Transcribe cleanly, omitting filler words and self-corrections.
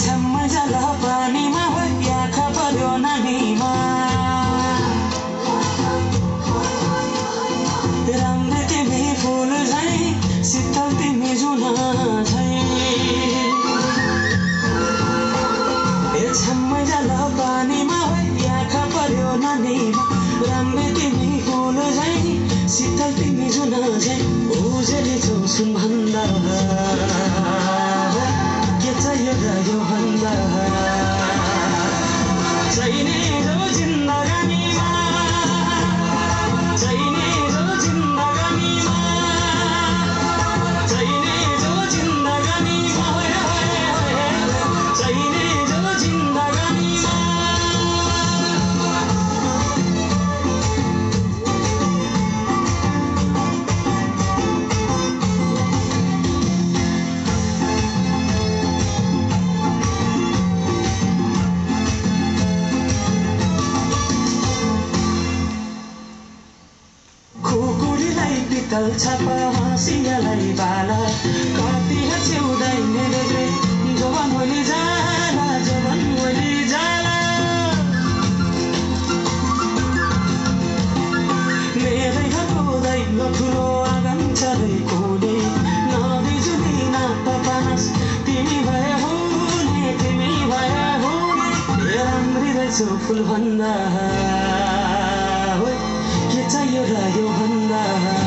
छ्याम्मै जाला पानीमा होइ आँखा पर्यो नानीमा राम्रो तिमी फुल झैं शीतल तिमी जुन झैं छ्याम्मै जाला पानीमा होइ आँखा पर्यो नानीमा राम्रो तिमी फुल झैं शीतल तिमी जुन झैं उजेली छौ सुन भन्दा के चाहियो र यो भन्दा चाहिने जो जिन्दगानीमा चाहिने जो जिन्दगानीमा चाहिने जो जिन्दगानीमा चाहिने जो जिन्दगानीमा पितल छापा हाँसियालाई बाला कति हाँस्यौदैन रे जवान होली जाला जवान होली जाला मेरै घरको दैलो ठुलो आँगन छ रे कोले नबिजुली नापास तिमी भए हुने तिमी भए हुने राम्री रहेछौ फुल भन्दा के चाहियो र यो भन्दा